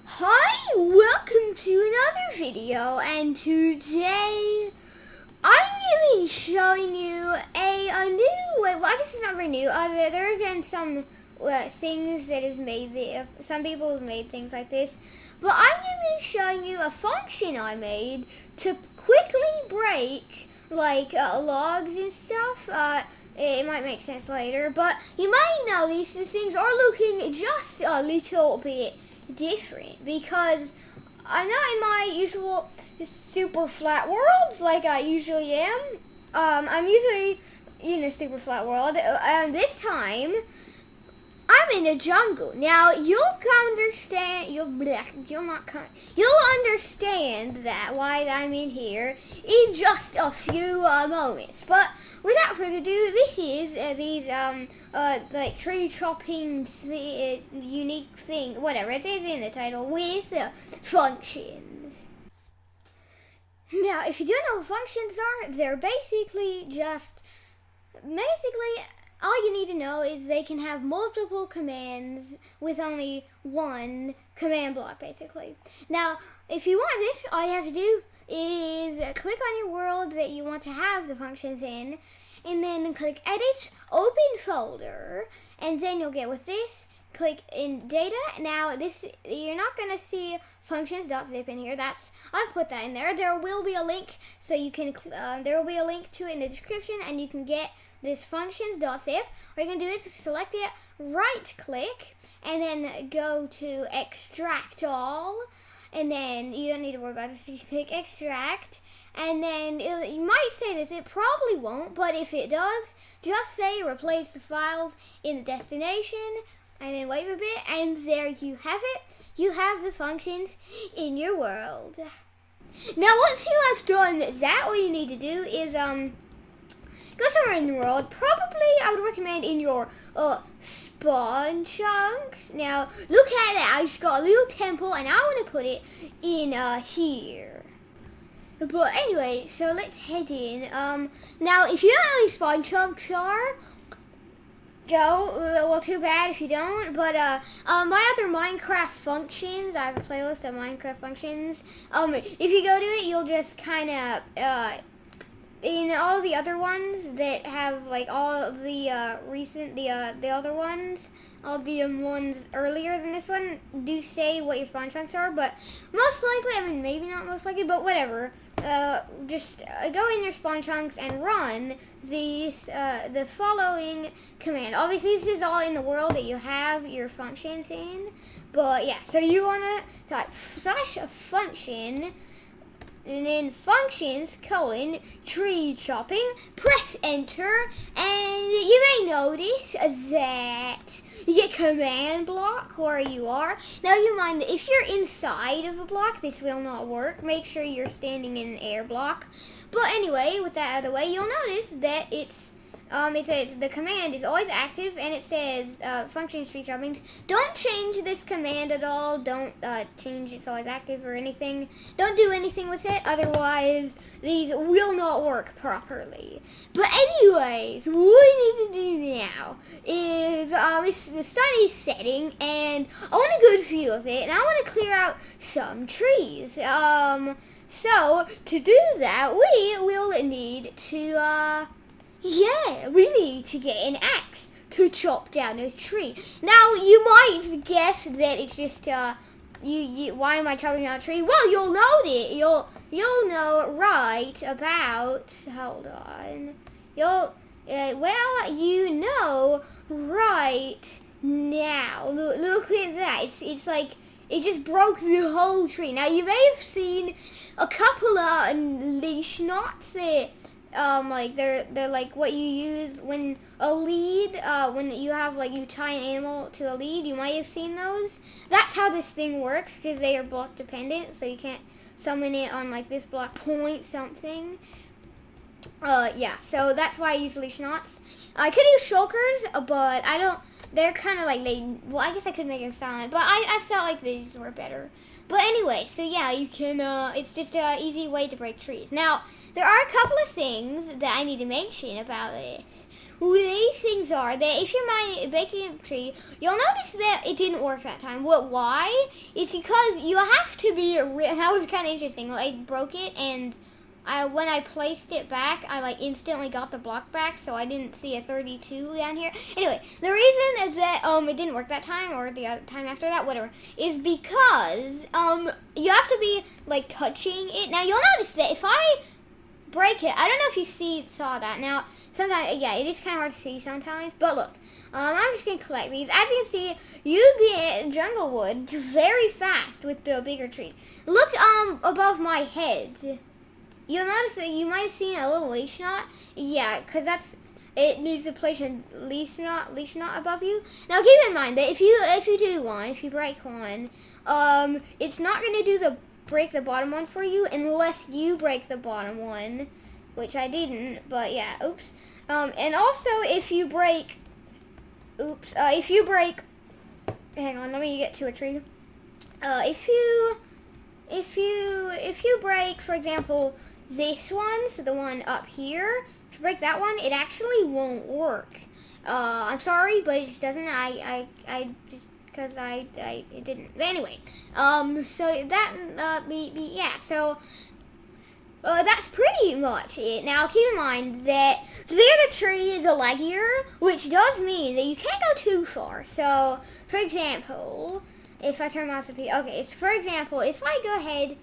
Hi, welcome to another video, and today I'm going to be showing you a new way. Well, I guess it's not very new. There have been some things that have made some people have made things like this, but I'm going to be showing you a function I made to quickly break logs and stuff. It might make sense later, but you might notice that things are looking just a little bit different because I'm not in my usual super flat worlds like I usually am. I'm usually in a super flat world. This time I'm in a jungle. Now you'll understand. You'll understand that why I'm in here in just a few moments. But without further ado, this is these like tree chopping unique thing, whatever it says in the title, with functions. Now, if you don't know what functions are, they're basically all you need to know is they can have multiple commands with only one command block, basically. Now, if you want this, all you have to do is click on your world that you want to have the functions in, and then click Edit, Open Folder, and then you'll get with this. Click in Data. Now, this you're not going to see functions.zip in here. I've put that in there. There will be a link, so you can. There will be a link to it in the description, and you can get this functions.zip. What you can do is select it, right click, and then go to Extract All, and then you don't need to worry about this. You click Extract, and then you might say this. It probably won't, but if it does, just say replace the files in the destination, and then wait a bit, and there you have it. You have the functions in your world. Now, once you have done that, what you need to do is go somewhere in the world. Probably, I would recommend in your spawn chunks. Now, look at that. I just got a little temple, and I want to put it in here. But anyway, so let's head in. Now, if you don't know what spawn chunks are, well, too bad if you don't. But my other Minecraft functions, I have a playlist of Minecraft functions. If you go to it, you'll just kind of in all the other ones that have like all of the the other ones, all the ones earlier than this one do say what your spawn chunks are, but most likely, I mean maybe not most likely, but whatever. Just go in your spawn chunks and run the following command. Obviously, this is all in the world that you have your functions in, but yeah. So you wanna type /function. And then functions, tree chopping, press enter, and you may notice that you get command block where you are. Now you mind that if you're inside of a block, this will not work. Make sure you're standing in an air block. But anyway, with that out of the way, you'll notice that it says the command is always active, and it says function tree chopping. Don't change this command at all. Don't change it's always active or anything. Don't do anything with it, otherwise these will not work properly. But anyways, what we need to do now is the sun is setting, and I want a good view of it, and I want to clear out some trees. So to do that, we will need to we need to get an axe to chop down a tree. Now, you might guess that it's just, why am I chopping down a tree? Well, you'll know it. You'll know right about, hold on. You know right now. Look at that. It's like, it just broke the whole tree. Now, you may have seen a couple of leash knots that, like they're like what you use when a lead, when you have like you tie an animal to a lead. You might have seen those. That's how this thing works, because they are block dependent, so you can't summon it on like this block point something. Yeah, so that's why I use leash knots. I could use shulkers, but I don't. They're kind of like well, I guess I could make it sound, but I felt like these were better. But anyway, so yeah, you can, it's just an easy way to break trees. Now, there are a couple of things that I need to mention about this. these things are that if you're making a tree, you'll notice that it didn't work that time. Why? It's because you have to be, that was kind of interesting. I broke it, and when I placed it back, I like instantly got the block back, so I didn't see a 32 down here. Anyway, the reason is that it didn't work that time, or the other time after that, whatever, is because you have to be like touching it. Now you'll notice that if I break it, I don't know if you saw that. Now sometimes, yeah, it is kind of hard to see sometimes, but look, I'm just gonna collect these. As you can see, you get jungle wood very fast with the bigger trees. Look above my head. You'll notice that you might have seen a little leash knot. Yeah, because it needs to place a leash knot above you. Now keep in mind that if you break one, it's not going to break the bottom one for you unless you break the bottom one, which I didn't, but yeah, oops. And also if you break, hang on, let me get to a tree. If you break, for example, this one, so the one up here, if you break that one, it actually won't work. I'm sorry, but it just doesn't. I just, because it didn't. But anyway, so that, yeah, so that's pretty much it. Now, keep in mind that the bigger the tree, the leggier, which does mean that you can't go too far. So, for example, if I turn off the okay, so for example, if I go ahead,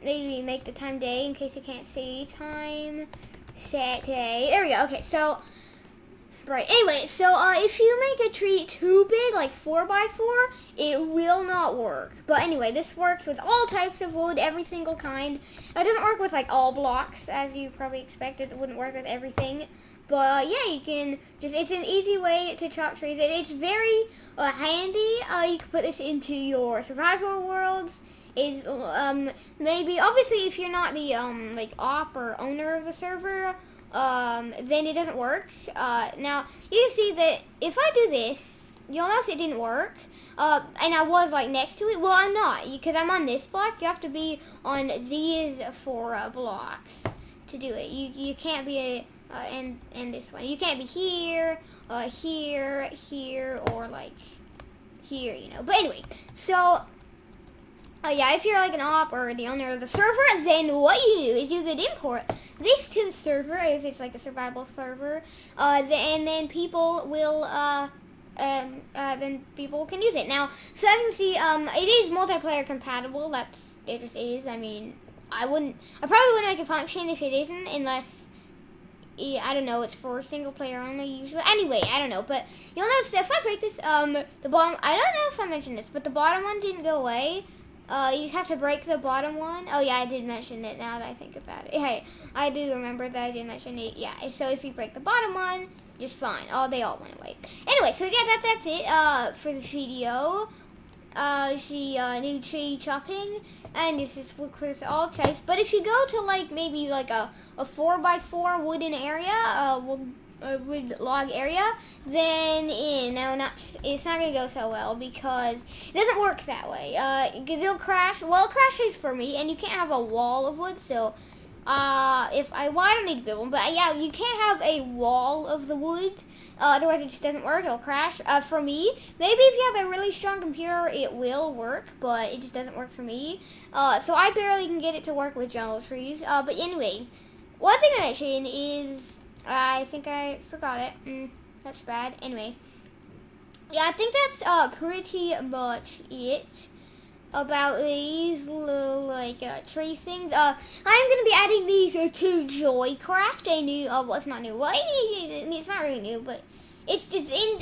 maybe make the time day in case you can't see, time, set day, there we go. Okay, so, right, anyway, so, if you make a tree too big, like 4x4, it will not work. But anyway, this works with all types of wood, every single kind. It doesn't work with, like, all blocks, as you probably expected. It wouldn't work with everything. But, yeah, you can just, it's an easy way to chop trees. It's very handy. You can put this into your survival worlds. Is maybe, obviously, if you're not the, like, op or owner of the server, then it doesn't work. Now, you can see that if I do this, you'll notice it didn't work. And I was, like, next to it. Well, I'm not, because I'm on this block. You have to be on these 4 blocks to do it. You can't be and this one. You can't be here, here, or, like, here, you know. But anyway, so, yeah, if you're like an op or the owner of the server, then what you do is you could import this to the server if it's like a survival server, and then people will, then people can use it. Now, so as you can see, it is multiplayer compatible. It just is. I mean, I probably wouldn't make a function if it isn't, unless, I don't know, it's for single player only usually. Anyway, I don't know, but you'll notice that if I break this, the bottom, I don't know if I mentioned this, but the bottom one didn't go away. You just have to break the bottom one. Oh yeah, I did mention it now that I think about it. Hey, I do remember that I did mention it. Yeah, so if you break the bottom one, just fine. They all went away. Anyway, so yeah, that's it for the video. The new tree chopping, and this is with all types. But if you go to like maybe like a 4x4 wooden area, wood log area, then it's not gonna go so well because it doesn't work that way. Because it'll crash. Well, it crashes for me, and you can't have a wall of wood. So, I don't need to build one, but yeah, you can't have a wall of the wood. Otherwise, it just doesn't work. It'll crash. For me, maybe if you have a really strong computer, it will work, but it just doesn't work for me. So I barely can get it to work with jungle trees. But anyway, one thing to mention is, I think I forgot it. That's bad. Anyway, yeah, I think that's pretty much it about these little like tree things. I'm gonna be adding these to Joycraft, a new well, it's not new. Well, it's not really new, but it's just I'm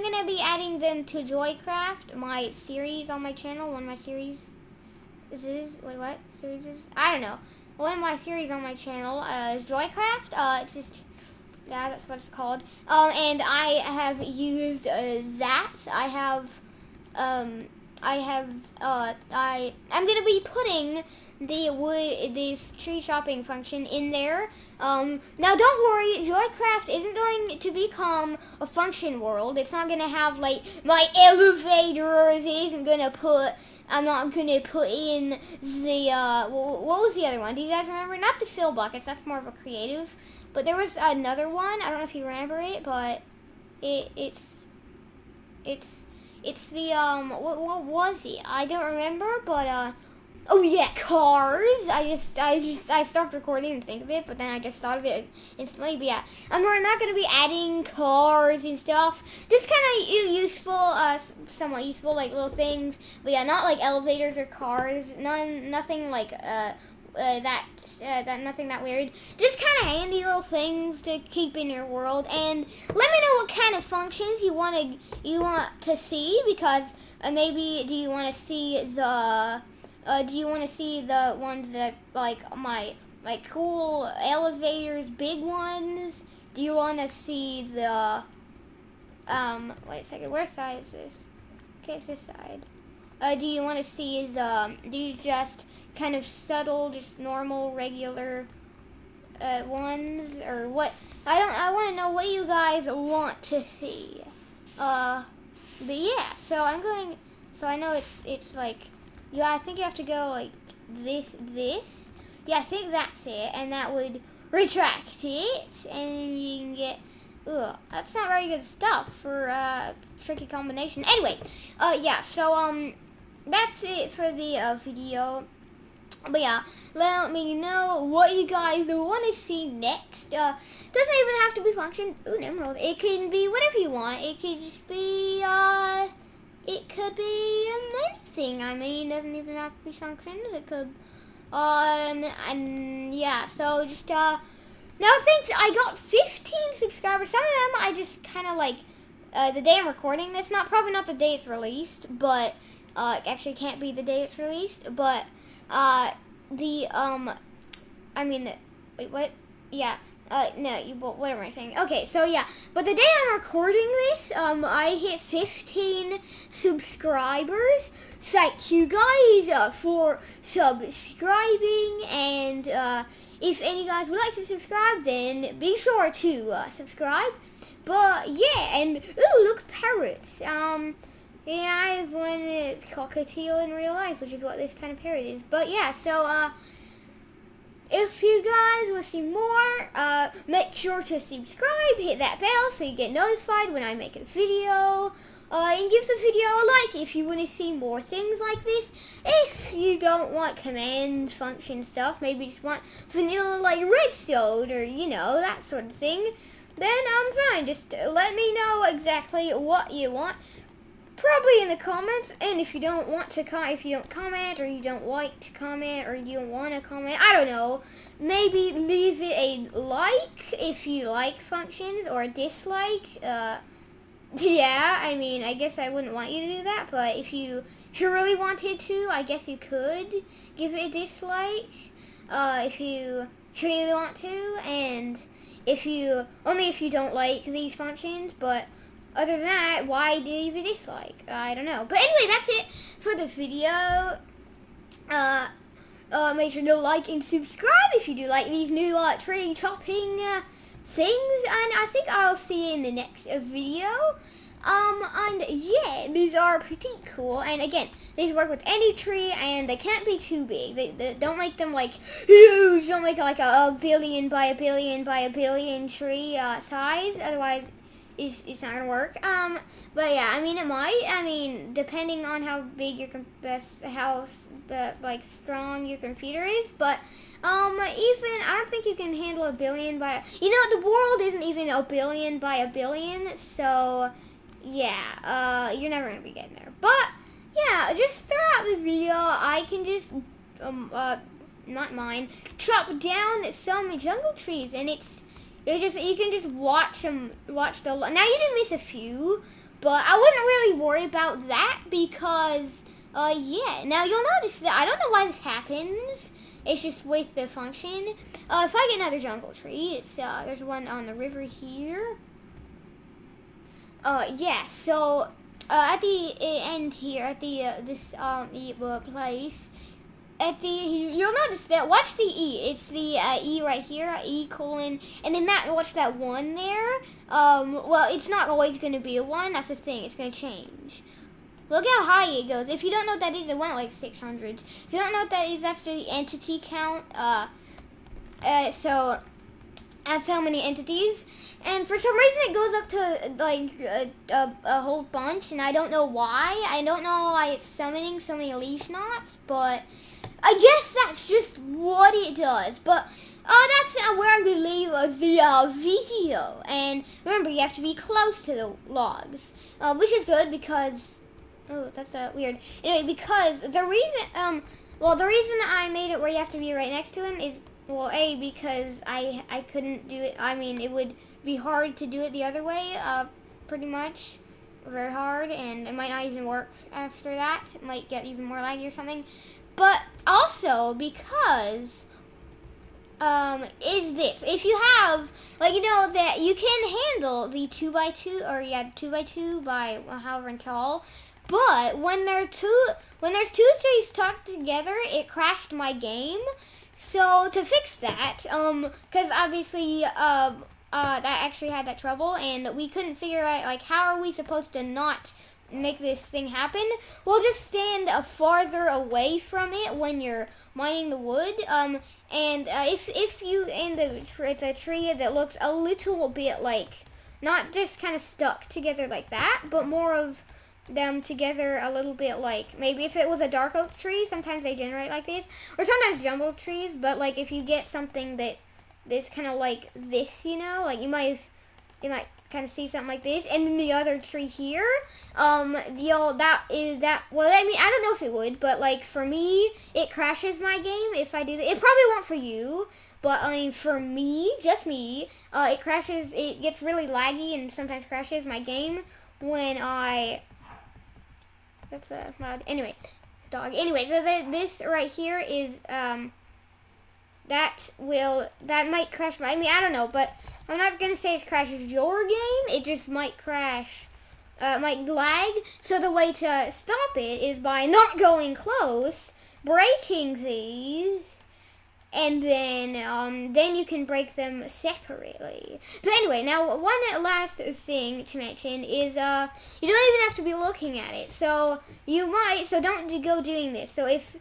gonna be adding them to Joycraft, my series on my channel. One of my series. What series is? I don't know. One of my series on my channel is Joycraft. It's just, yeah, that's what it's called. And I have used that. I'm gonna be putting this tree chopping function in there. Now don't worry, Joycraft isn't going to become a function world. It's not gonna have like my elevators. I'm not gonna put in the what was the other one? Do you guys remember? Not the fill buckets. That's more of a creative. But there was another one. I don't know if you remember it, but it's the what was it? I don't remember, but oh yeah, cars. I stopped recording and think of it, but then I just thought of it instantly. But yeah, we're not gonna be adding cars and stuff. Just kind of useful, somewhat useful, like little things. But yeah, not like elevators or cars. Nothing like nothing that weird. Just kind of handy little things to keep in your world. And let me know what kind of functions you want to see, because maybe do you want to see the ones that like my cool elevators, big ones? Do you want to see the wait a second, where side is this? Okay, it's this side. Do you want to see these just kind of subtle, just normal, regular ones, or what? I want to know what you guys want to see. But yeah, so I know it's like, yeah, I think you have to go like this. Yeah, I think that's it, and that would retract it, and you can get, that's not very good stuff for tricky combination. Anyway, yeah, so that's it for the video. But yeah, let me know what you guys want to see next. Doesn't even have to be function. Ooh, an emerald. It can be whatever you want. It could just be, it could be anything. I mean, it doesn't even have to be functions. It could, and yeah, so just, now thanks, I got 15 subscribers. Some of them I just kind of like, the day I'm recording this, probably not the day it's released, but, it actually can't be the day it's released, but, I mean, wait, what? Yeah, no, what am I saying? Okay, so yeah, but the day I'm recording this, I hit 15 subscribers. Thank you guys, for subscribing, and, if any guys would like to subscribe, then be sure to, subscribe. But, yeah, and, ooh, look, parrots. Yeah, I have one that's cockatiel in real life, which is what this kind of parrot is. But yeah, so, if you guys want to see more, make sure to subscribe, hit that bell so you get notified when I make a video. And give the video a like if you want to see more things like this. If you don't want command function stuff, maybe just want vanilla like redstone or, you know, that sort of thing, then I'm fine. Just let me know exactly what you want. Probably in the comments, and if you don't want to if you don't comment, or you don't like to comment, or you don't want to comment, I don't know, be leave it a like if you like functions, or a dislike. Yeah, I mean, I guess I wouldn't want you to do that, but if you really wanted to, I guess you could give it a dislike, if you really want to, and only if you don't like these functions. But other than that, why leave a dislike? I don't know. But anyway, that's it for the video. Make sure to like and subscribe if you do like these new tree chopping things, and I think I'll see you in the next video. And yeah, these are pretty cool, and again, these work with any tree, and they can't be too big. They don't make them like huge. Don't make it like a billion by a billion by a billion tree size, otherwise it's not gonna work. But yeah, I mean, it might. I mean, depending on how big your like strong your computer is. But even I don't think you can handle a billion by. You know, the world isn't even a billion by a billion. So yeah, you're never gonna be getting there. But yeah, just throughout the video, I can just not mine, chop down some jungle trees, and you can just watch them. Now you did miss a few, but I wouldn't really worry about that because, yeah. Now you'll notice that I don't know why this happens. It's just with the function. If I get another jungle tree, it's there's one on the river here. Yeah. So at the end here, at the this place. You'll notice that, watch the E, it's the E right here, E colon, and then watch that 1 there. Well, it's not always going to be a 1, that's the thing, it's going to change. Look how high it goes. If you don't know what that is, it went like 600. If you don't know what that is, that's the entity count. So, That's how many entities, and for some reason it goes up to like a whole bunch, and I don't know why. I don't know why it's summoning so many leash knots, but I guess that's just what it does. But that's where I'm gonna leave the video. And remember, you have to be close to the logs, which is good because that's weird. Anyway, because the reason the reason I made it where you have to be right next to him is, well, A, because I couldn't do it. I mean, it would be hard to do it the other way, pretty much. Very hard, and it might not even work after that. It might get even more laggy or something. But also because, is this. If you have, like, you know, that you can handle the 2x2, or yeah, 2x2 by however tall. But when there's two trees tucked together, it crashed my game. So to fix that, because obviously that actually had that trouble, and we couldn't figure out, like, how are we supposed to not make this thing happen? We'll just stand farther away from it when you're mining the wood. And if you it's a tree that looks a little bit like, not just kind of stuck together like that, but more of them together a little bit, like maybe if it was a dark oak tree, sometimes they generate like this, or sometimes jumbo trees. But like if you get something that's kind of like this, you know, like you might kind of see something like this, and then the other tree here, well, I mean, I don't know if it would, but like for me, it crashes my game if I do that. It probably won't for you, but I mean, for me, just me, it crashes. It gets really laggy and sometimes crashes my game when I. That's a mod. Anyway, dog. Anyway, so this right here is that might crash my. I mean, I don't know, but I'm not gonna say it crashes your game. It just might crash, might lag. So the way to stop it is by not going close, breaking these, and then you can break them separately. But anyway, now one last thing to mention is you don't even have to be looking at it. So don't go doing this. So if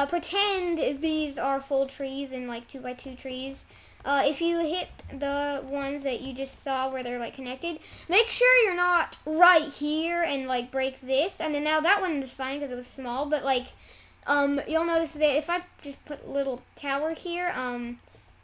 pretend these are full trees and like 2x2 trees. If you hit the ones that you just saw where they're like connected, make sure you're not right here and like break this. And then now that one was fine because it was small, but like you'll notice that if I just put a little tower here,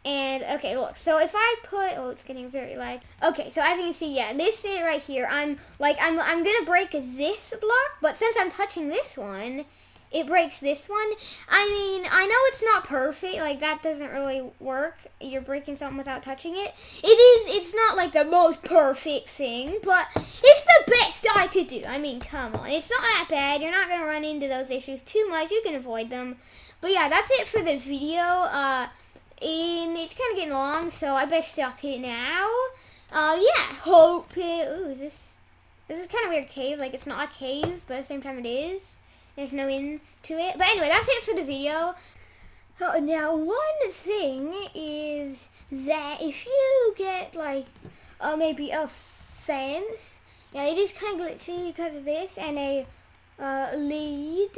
and okay, look, so if I put, oh, it's getting very light. Okay, so as you can see, yeah, this is right here. I'm gonna break this block, but since I'm touching this one, it breaks this one. I mean, I know it's not perfect, like that doesn't really work. You're breaking something without touching it. It's not like the most perfect thing, but it's the best I could do. I mean, come on, it's not that bad. You're not gonna run into those issues too much. You can avoid them. But yeah, that's it for the video. And it's kind of getting long, so I better stop it now. Yeah, hope it, ooh, this is kind of weird cave. Like, it's not a cave, but at the same time it is. There's no end to it. But anyway, that's it for the video. Oh, now, one thing is that if you get, like, maybe a fence, yeah, it is kind of glitchy because of this, and a lead,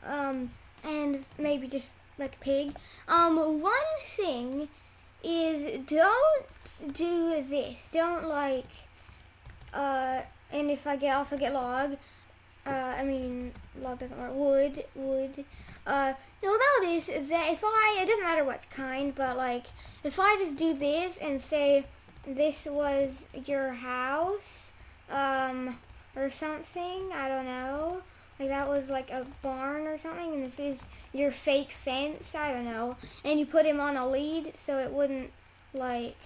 and maybe just like a pig. One thing is don't do this. Don't, like, and if I also get log, I mean, log doesn't work. Wood. You'll notice that if it doesn't matter what kind, but like, if I just do this and say this was your house, or something, I don't know, like that was like a barn or something, and this is your fake fence, I don't know, and you put him on a lead so it wouldn't, like,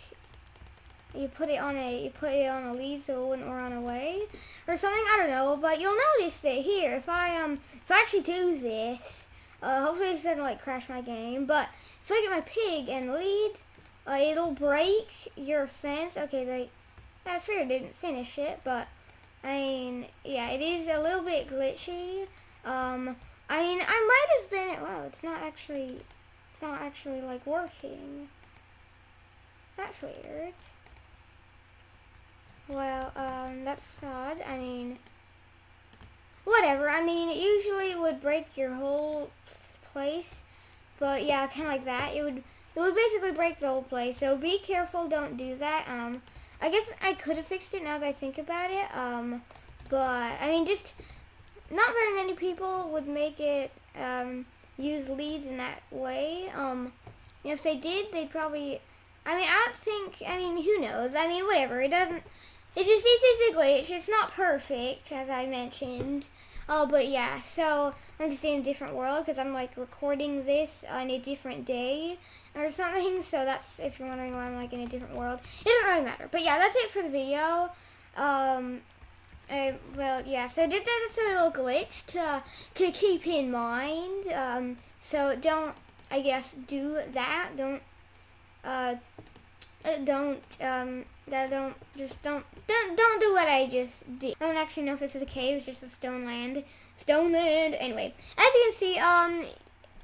you put it on a lead so it wouldn't run away or something, I don't know. But you'll notice that here, if I actually do this, hopefully this doesn't like crash my game, but if I get my pig and lead, it'll break your fence. Okay, that's weird, didn't finish it, but I mean, yeah, it is a little bit glitchy. I mean, I might have been, wow, it's not actually like working. That's weird. Well, that's odd. I mean, whatever. I mean, usually it would break your whole place, but yeah, kind of like that. It it would basically break the whole play. So be careful, don't do that. I guess I could have fixed it now that I think about it. But I mean, just not very many people would make it use leads in that way. If they did, they'd probably. I mean, I don't think. I mean, who knows? I mean, whatever. It doesn't. It's a glitch. It's not perfect, as I mentioned. But yeah. So I'm just in a different world because I'm like recording this on a different day or something. So that's, if you're wondering why I'm like in a different world, it doesn't really matter. But yeah, that's it for the video. Well, yeah, so that's a little glitch to keep in mind. So don't, I guess, do that. Don't do what I just did. I don't actually know if this is a cave. It's just a stone land. Anyway, as you can see,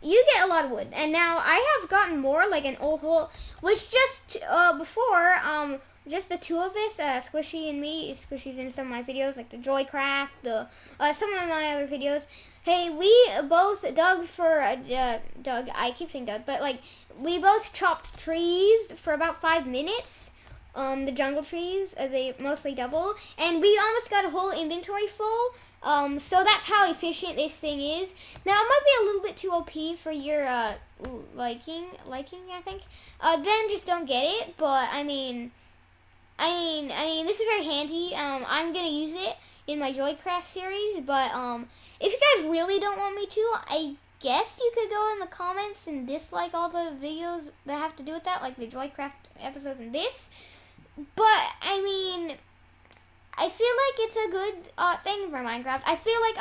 you get a lot of wood, and now I have gotten more, like an old hole, which just before just the two of us, Squishy and me. Squishy's in some of my videos, like the Joycraft, some of my other videos. Hey, we both dug for Doug. I keep saying Doug, but like we both chopped trees for about 5 minutes. The jungle trees, they mostly double, and we almost got a whole inventory full. So that's how efficient this thing is. Now it might be a little bit too OP for your liking, I think. Then just don't get it. But I mean, this is very handy. I'm gonna use it in my Joycraft series. But if you guys really don't want me to, I guess you could go in the comments and dislike all the videos that have to do with that, like the Joycraft episodes and this. But I mean, I feel like it's a good thing for Minecraft. I feel like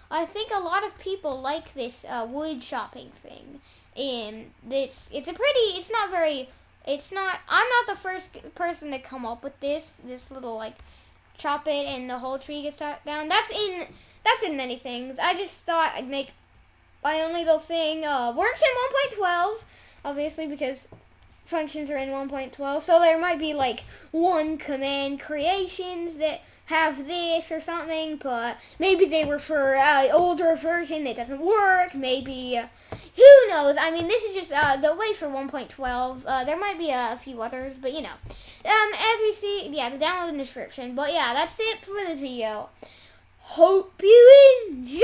I think a lot of people like this wood chopping thing. And this, I'm not the first person to come up with this little like chop it and the whole tree gets chopped down. That's in many things. I just thought I'd make my own little thing. Works in 1.12, obviously, because functions are in 1.12, so there might be like one command creations that have this or something, but maybe they were for older version that doesn't work. Maybe who knows? I mean, this is just the way for 1.12. There might be a few others, but you know, as we see, yeah, the download in the description. But yeah, that's it for the video. Hope you enjoy.